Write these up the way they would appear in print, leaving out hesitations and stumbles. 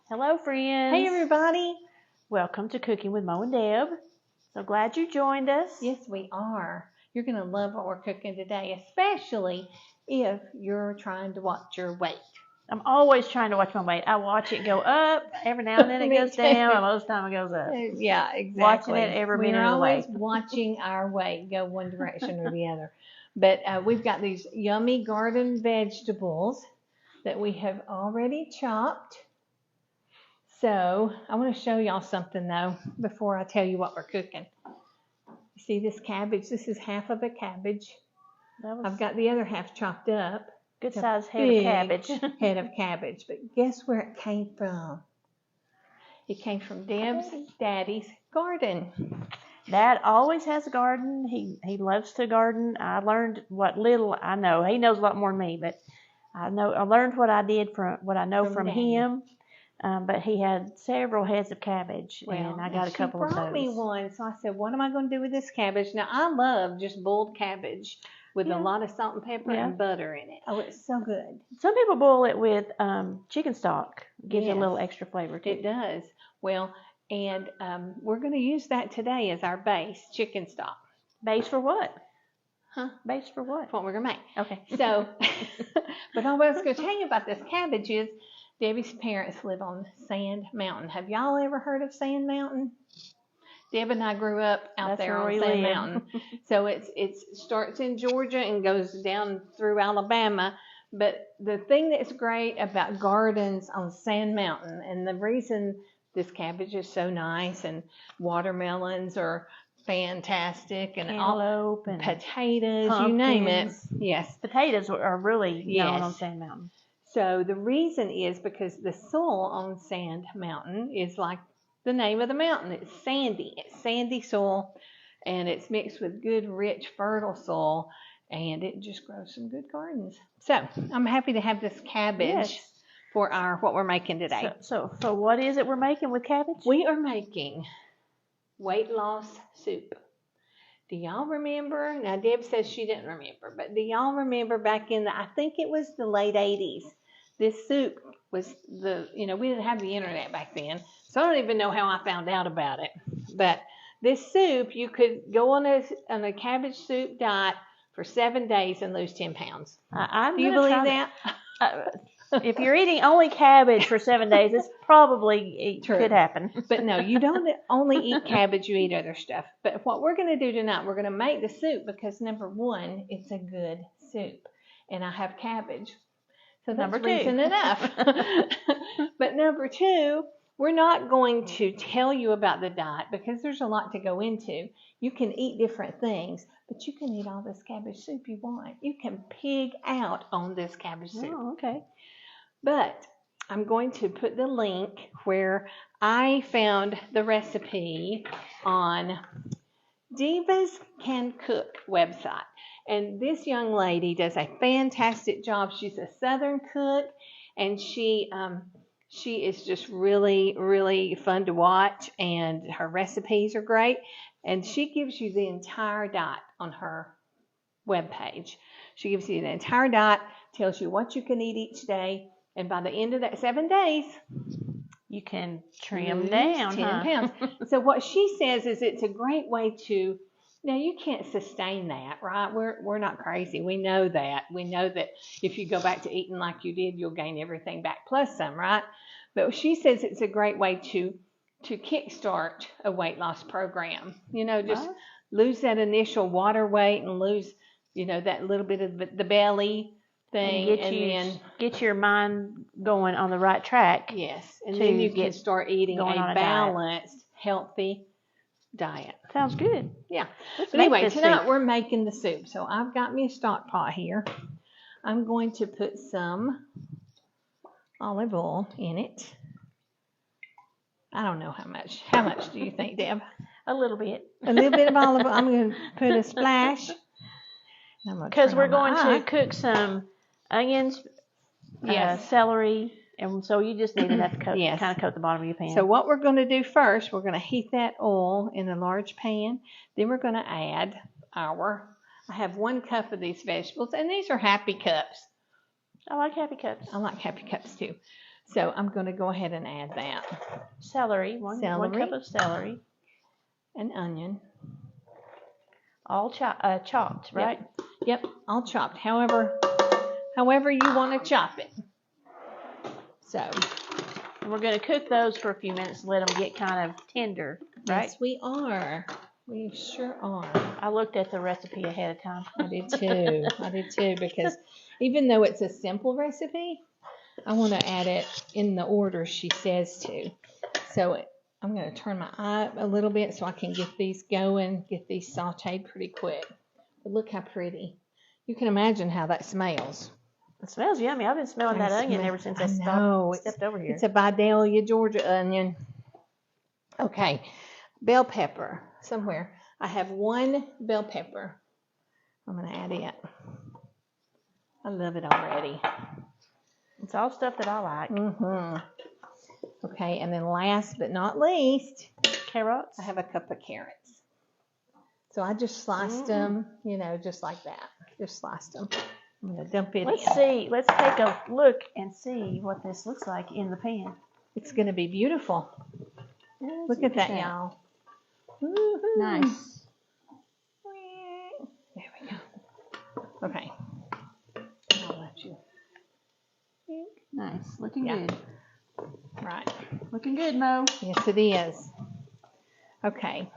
Hello, friends. Hey, everybody. Welcome to Cooking with Mo and Deb. So glad you joined us. Yes, we are. You're going to love what we're cooking today, especially if you're trying to watch your weight. I'm always trying to watch my weight. I watch it go up. Every now and then it goes down, and most of the time it goes up. Yeah, exactly. Watching it every minute of the way. We're always watching our weight go one direction or the other. But we've got these yummy garden vegetables that we have already chopped. So I want to show y'all something, though, before I tell you what we're cooking. You see this cabbage? This is half of a cabbage. I've got the other half chopped up. Good size head of cabbage. Head of cabbage. But guess where it came from? It came from Deb's daddy's garden. Dad always has a garden. He loves to garden. I learned what little I know. He knows a lot more than me, but I learned what I know from him. But he had several heads of cabbage, and I got a couple of those. She brought me one, so I said, what am I going to do with this cabbage? Now, I love just boiled cabbage with a lot of salt and pepper and butter in it. Oh, it's so good. Some people boil it with chicken stock. It gives it a little extra flavor, too. It does. Well, and we're going to use that today as our base, chicken stock. Base for what? Huh? Base for what? That's what we're going to make. Okay. So, but all I was going to tell you about this cabbage is, Debbie's parents live on Sand Mountain. Have y'all ever heard of Sand Mountain? Deb and I grew up out there on Sand Mountain. So it starts in Georgia and goes down through Alabama. But the thing that's great about gardens on Sand Mountain, and the reason this cabbage is so nice, and watermelons are fantastic, and cantaloupe and potatoes, pumpkins. You name it. Yes. Potatoes are really known on Sand Mountain. So the reason is because the soil on Sand Mountain is like the name of the mountain. It's sandy. It's sandy soil, and it's mixed with good, rich, fertile soil, and it just grows some good gardens. So I'm happy to have this cabbage for what we're making today. So what is it we're making with cabbage? We are making weight loss soup. Do y'all remember? Now, Deb says she didn't remember, but do y'all remember back in I think it was the late 80s, this soup was we didn't have the internet back then, so I don't even know how I found out about it. But this soup, you could go on a cabbage soup diet for 7 days and lose 10 pounds. Do you believe that? If you're eating only cabbage for 7 days, it's probably could happen. But no, you don't only eat cabbage, you eat other stuff. But what we're going to do tonight, we're going to make the soup because, number one, it's a good soup. And I have cabbage. So that's reason enough. But number two, we're not going to tell you about the diet because there's a lot to go into. You can eat different things, but you can eat all this cabbage soup you want. You can pig out on this cabbage soup. Oh, okay. But I'm going to put the link where I found the recipe on Divas Can Cook website. And this young lady does a fantastic job. She's a Southern cook, and she is just really, really fun to watch, and her recipes are great. And she gives you the entire diet on her webpage. She gives you the entire diet, tells you what you can eat each day, and by the end of that 7 days, you can trim down 10 pounds. So what she says is it's a great way to. Now, you can't sustain that, right? We're not crazy. We know that. We know that if you go back to eating like you did, you'll gain everything back plus some, right? But she says it's a great way to kickstart a weight loss program. Just lose that initial water weight and lose, that little bit of the belly thing. And then get your mind going on the right track. Yes. And then you can start eating a balanced, healthy diet. Sounds good. Yeah. But anyway, tonight we're making the soup. So I've got me a stock pot here. I'm going to put some olive oil in it. I don't know how much. How much do you think, Deb? A little bit. A little bit of olive oil. I'm going to put a splash. Because we're going to cook some onions, celery, and so you just need enough to kind of coat the bottom of your pan. So what we're going to do first, we're going to heat that oil in a large pan. Then we're going to add I have 1 cup of these vegetables, and these are happy cups. I like happy cups. I like happy cups too. So I'm going to go ahead and add that. Celery, one cup of celery. An onion. All chopped, right? Yep, all chopped. However you want to chop it. So. And we're going to cook those for a few minutes and let them get kind of tender, right? Yes, we are. We sure are. I looked at the recipe ahead of time. I did too, because even though it's a simple recipe, I want to add it in the order she says to. So I'm going to turn my eye up a little bit so I can get these going, get these sauteed pretty quick. But look how pretty. You can imagine how that smells. It smells yummy. I've been smelling that onion ever since I stepped over here. It's a Vidalia, Georgia onion. Okay, bell pepper somewhere. I have one bell pepper. I'm going to add it. I love it already. It's all stuff that I like. Okay, and then last but not least, carrots. I have a cup of carrots. So I just sliced them, just like that. Just sliced them. I'm going to dump it in. Let's see. Let's take a look and see what this looks like in the pan. It's going to be beautiful. Look at that, y'all. Nice. There we go. Okay. I'll let you. Nice. Looking good. Right. Looking good, Mo. Yes, it is. Okay.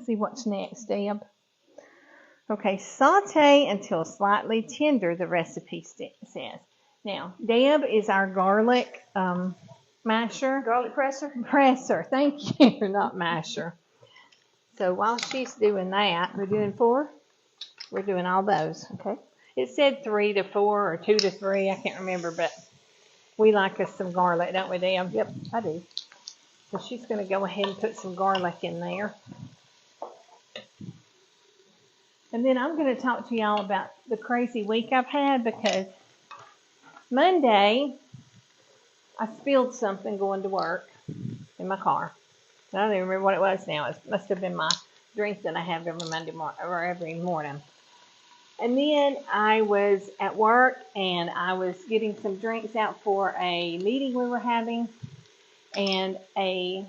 See what's next, Deb. Okay, saute until slightly tender, the recipe says. Now, Deb is our garlic masher. Garlic presser? Presser, thank you, not masher. So while she's doing that, We're doing 4? we're doing all those. Okay. It said 3 to 4 or 2 to 3, I can't remember, but we like us some garlic, don't we, Deb? Yep, I do. So she's going to go ahead and put some garlic in there. And then I'm going to talk to y'all about the crazy week I've had, because Monday I spilled something going to work in my car. I don't even remember what it was now. It must have been my drink that I have every Monday morning or every morning. And then I was at work and I was getting some drinks out for a meeting we were having, and a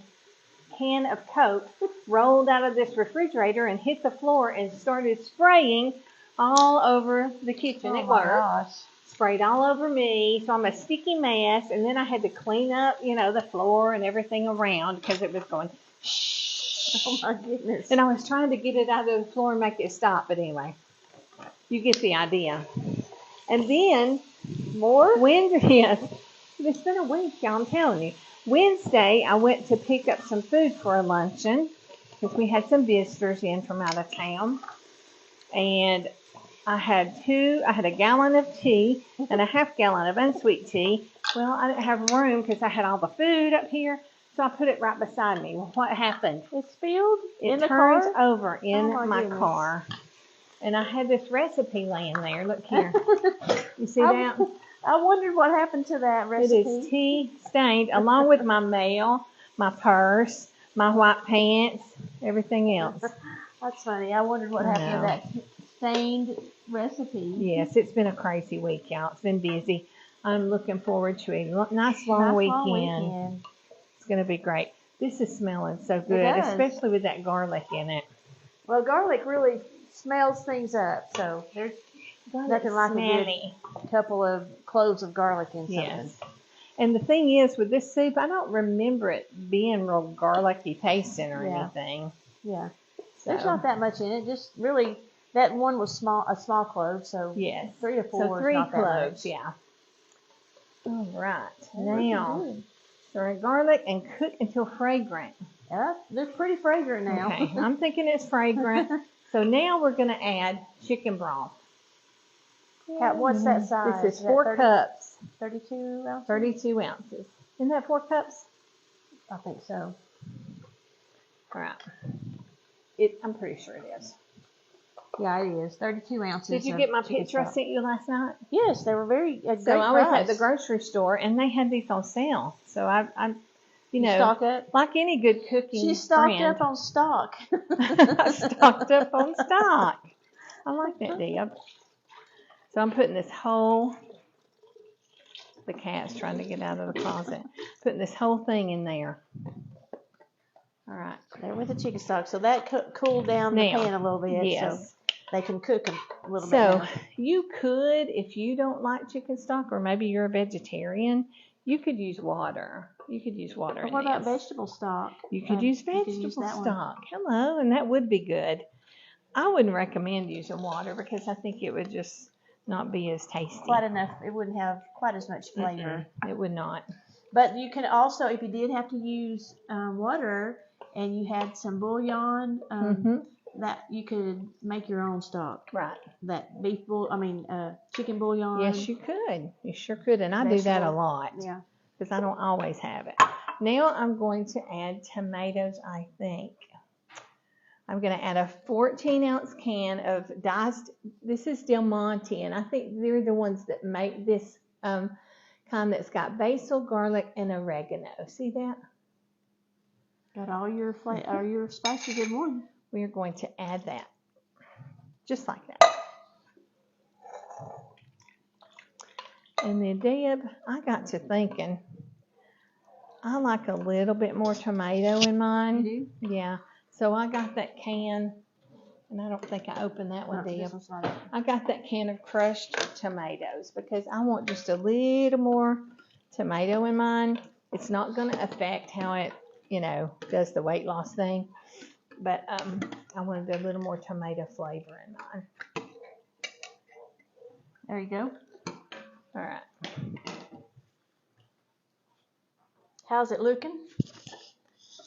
can of Coke rolled out of this refrigerator and hit the floor and started spraying all over the kitchen at work. Gosh. Sprayed all over me, so I'm a sticky mess. And then I had to clean up, the floor and everything around because it was going shh. Oh my goodness. And I was trying to get it out of the floor and make it stop, but anyway, you get the idea. And then Wednesday, yes, it's been a week, y'all, I'm telling you. Wednesday, I went to pick up some food for a luncheon because we had some visitors in from out of town. And I had a gallon of tea and a half gallon of unsweet tea. Well, I didn't have room because I had all the food up here, so I put it right beside me. Well, what happened? It spilled in the turns car? over in my car. And I had this recipe laying there. Look here. You see that? I wondered what happened to that recipe. It is tea stained, along with my mail, my purse, my white pants, everything else. That's funny. I wondered what happened to that stained recipe. Yes, it's been a crazy week, y'all. It's been busy. I'm looking forward to a nice long weekend. It's going to be great. This is smelling so good, especially with that garlic in it. Well, garlic really smells things up, so there's nothing like a good couple of cloves of garlic in something. Yes. And the thing is, with this soup, I don't remember it being real garlicky tasting or anything. Yeah. So. There's not that much in it. Just really, that one was a small clove, so 3 to 4 so 3 is not cloves, that much. yeah. All right. Now, stir garlic and cook until fragrant. They're pretty fragrant now. Okay, I'm thinking it's fragrant. So now we're going to add chicken broth. What's that size? This is 4 cups. 32 ounces? 32 ounces. Isn't that 4 cups? I think so. Right. I'm pretty sure it is. Yeah, it is. 32 ounces. Did you get my picture I sent you last night? Yes, they were very great So I was price. at the grocery store and they had these on sale. So I'm stock up? like any good cooking She stocked friend, up on stock. I stocked up on stock. I like that, Deb. So I'm putting this whole, the cat's trying to get out of the closet, putting this whole thing in there. All right. There with the chicken stock. So that cooled down the pan a little bit. Yes. So they can cook them a little bit So more. you could, if you don't like chicken stock, or maybe you're a vegetarian, you could use water. You could use water. But what about vegetable stock? You could use vegetable stock. Hello, and that would be good. I wouldn't recommend using water because I think it would just not be as tasty. Quite enough. It wouldn't have quite as much flavor. It would not. But you can also, if you did have to use water and you had some bouillon, that you could make your own stock. Right. That chicken bouillon. Yes, you could. You sure could. And I do that a lot. Yeah. Because I don't always have it. Now I'm going to add tomatoes, I think. I'm going to add a 14-ounce can of diced, this is Del Monte, and I think they're the ones that make this kind that's got basil, garlic, and oregano. See that? Got all your your spices in one. We're going to add that, just like that. And then, Deb, I got to thinking, I like a little bit more tomato in mine. You do? Yeah. So I got that can, and I don't think I opened that one, Deb. I got that can of crushed tomatoes because I want just a little more tomato in mine. It's not going to affect how it, does the weight loss thing. But I wanted a little more tomato flavor in mine. There you go. All right. How's it looking?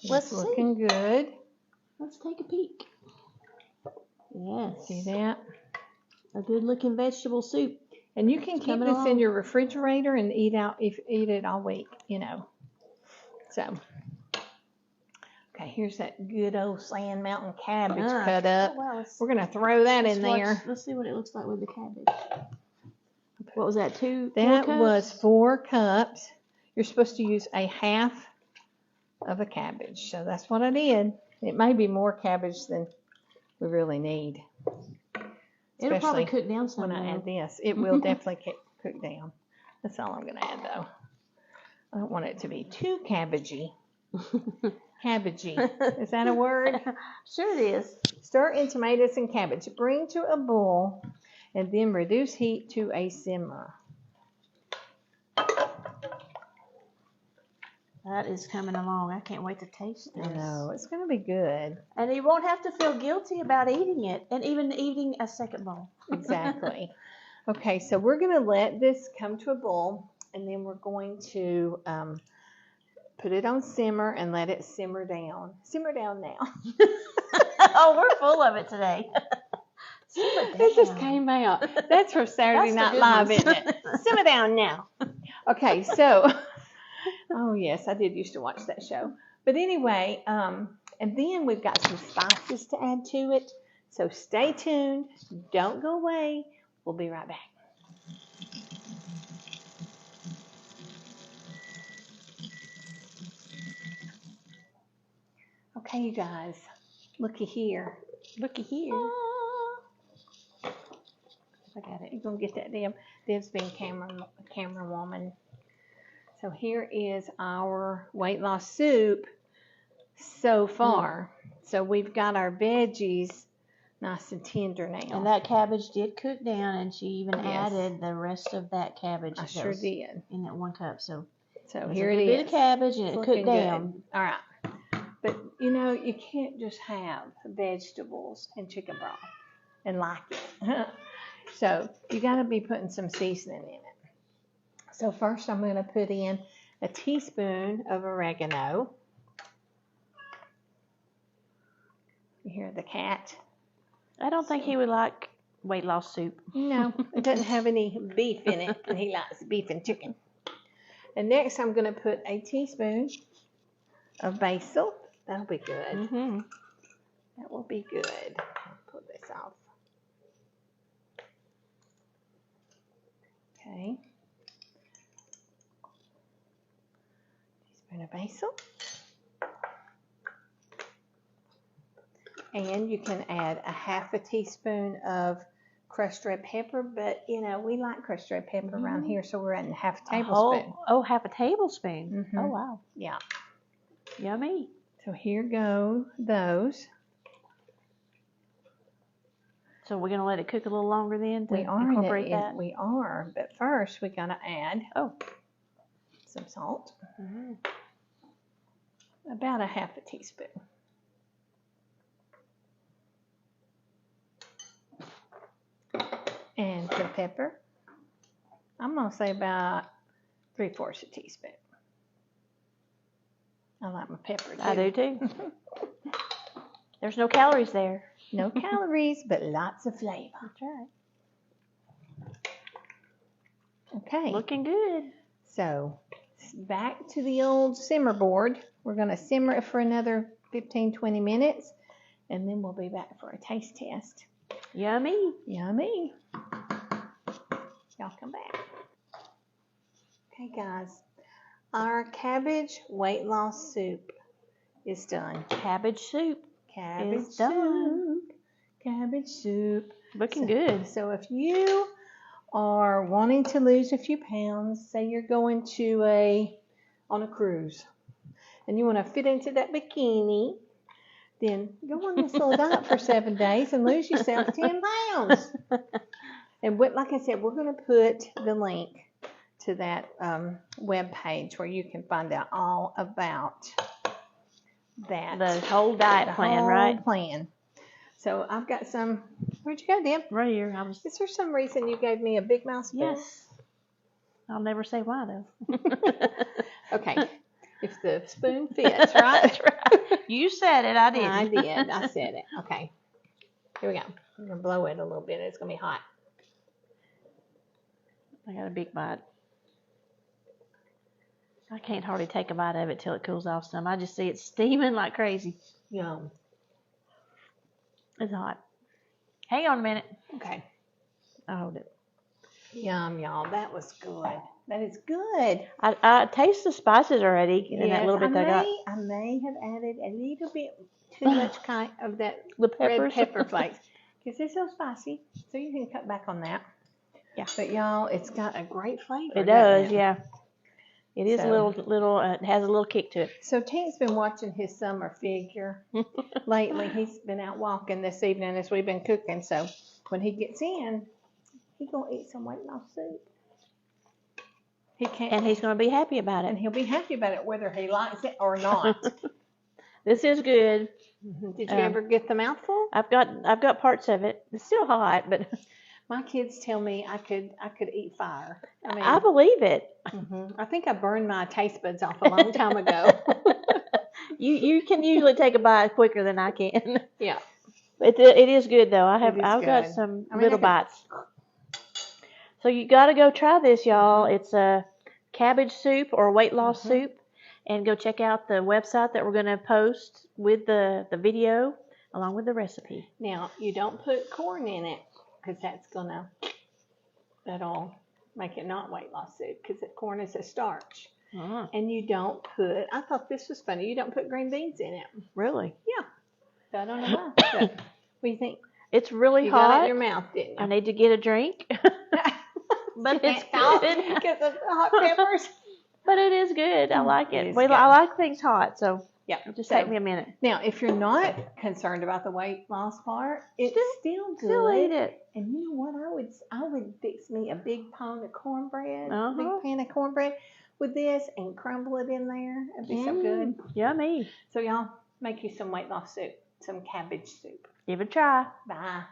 It's looking good. Let's take a peek. Yes. See that? A good looking vegetable soup. And you can keep this in your refrigerator and eat it all week, So, okay, here's that good old Sand Mountain cabbage cut up. Well, we're going to throw that in there. Let's see what it looks like with the cabbage. What was that, 4 cups? That was 4 cups. You're supposed to use a half of a cabbage. So that's what I did. It may be more cabbage than we really need. It'll probably cook down some when I add this. It will definitely cook down. That's all I'm going to add, though. I don't want it to be too cabbagey. Cabbagey. Is that a word? Sure it is. Stir in tomatoes and cabbage. Bring to a boil and then reduce heat to a simmer. That is coming along. I can't wait to taste this. I know. It's going to be good. And you won't have to feel guilty about eating it and even eating a second bowl. Exactly. Okay, so we're going to let this come to a boil, and then we're going to put it on simmer and let it simmer down. Simmer down now. Oh, we're full of it today. It just came out. That's for Saturday Night Live, isn't it? Simmer down now. Okay, so... Oh, yes, I did used to watch that show. But anyway, and then we've got some spices to add to it. So stay tuned. Don't go away. We'll be right back. Okay, you guys. Looky here. Looky here. I got it. You're going to get that, Deb. Deb's been camera woman. So here is our weight loss soup so far. So we've got our veggies nice and tender now. And that cabbage did cook down, and she even added the rest of that cabbage. I sure did. In that 1 cup. So here it is. A bit of cabbage, and it cooked down. Good. All right. But, you can't just have vegetables and chicken broth and like it. So you got to be putting some seasoning in it. So first I'm going to put in a teaspoon of oregano. You hear the cat? I don't think he would like weight loss soup. No, it doesn't have any beef in it, and he likes beef and chicken. And next I'm going to put a teaspoon of basil. That'll be good. Mm-hmm. That will be good. Pull this off. Okay. Teaspoon of basil. And you can add a half a teaspoon of crushed red pepper, but you know, we like crushed red pepper around here, so we're adding half a A tablespoon. whole, half a tablespoon. Mhm. Oh, wow. Yeah. Yummy. So here go those. So we're going to let it cook a little longer then to We are incorporate that? We are, but first we're gonna add some salt. Mm-hmm. About a half a teaspoon. And the pepper, I'm gonna say about 3/4 a teaspoon. I like my pepper too. I do too. There's no calories there. No calories, but lots of flavor. That's right. Okay. Looking good. So back to the old simmer board. We're gonna simmer it for another 15-20 minutes, and then we'll be back for a taste test. Yummy. Yummy. Y'all come back. Okay, guys. Our cabbage weight loss soup is done. Cabbage soup. Cabbage It's done. soup. Cabbage soup. Looking good. So if you are wanting to lose a few pounds, say you're going to on a cruise, and you want to fit into that bikini, then go on this little diet for 7 days and lose yourself 10 pounds. And like I said, we're going to put the link to that web page where you can find out all about that. The whole diet plan, right? Plan. So I've got some. Where'd you go, Deb? Right here. Is there some reason you gave me a big mouth spoon? Yes. I'll never say why though. Okay. If the spoon fits, right? That's right. You said it. I didn't. I did. I said it. Okay. Here we go. I'm going to blow it a little bit. It's going to be hot. I got a big bite. I can't hardly take a bite of it till it cools off some. I just see it steaming like crazy. Yum. It's hot. Hang on a minute. Okay. I'll hold it. Yum, y'all. That was good. That is good. I taste the spices already in that little bit that I got. I may have added a little bit too much kind of that The red peppers. pepper flakes because it's so spicy. So you can cut back on that. Yeah. But y'all, it's got a great flavor. It does, doesn't it? yeah. It is So- a little. It has a little kick to it. So Tank's been watching his summer figure lately. He's been out walking this evening as we've been cooking. So when he gets in, he's gonna eat some weight loss soup. He can't, And he's going to be happy about and it. he'll be happy about it whether he likes it or not. This is good. Did you ever get the mouthful? I've got parts of it. It's still hot, but My kids tell me I could eat fire. I mean, I believe it. I think I burned my taste buds off a long time ago. You can usually take a bite quicker than I can. Yeah. It is good though. I've is got good. some I mean, little bites. So you got to go try this, y'all. It's a cabbage soup or weight loss soup, and go check out the website that we're going to post with the video along with the recipe. Now, you don't put corn in it because that'll make it not weight loss soup because corn is a starch. And you don't put, I thought this was funny, you don't put green beans in it. Really? Yeah. So I don't know why. But what do you think? It's really You got it hot. in your mouth, didn't you? I need to get a drink. But it's good. Because of the hot peppers. But it is good. I like It it. is Well, good. I like things hot, so Yeah. it'll just So, take me a minute. now, if you're not concerned about the weight loss part, it's still good. Still eat it. And you know what? I would fix me a big pan of cornbread, Uh-huh. big pan of cornbread with this and crumble it in there. It'd be so good. Yummy. So y'all, make you some weight loss soup, some cabbage soup. Give it a try. Bye.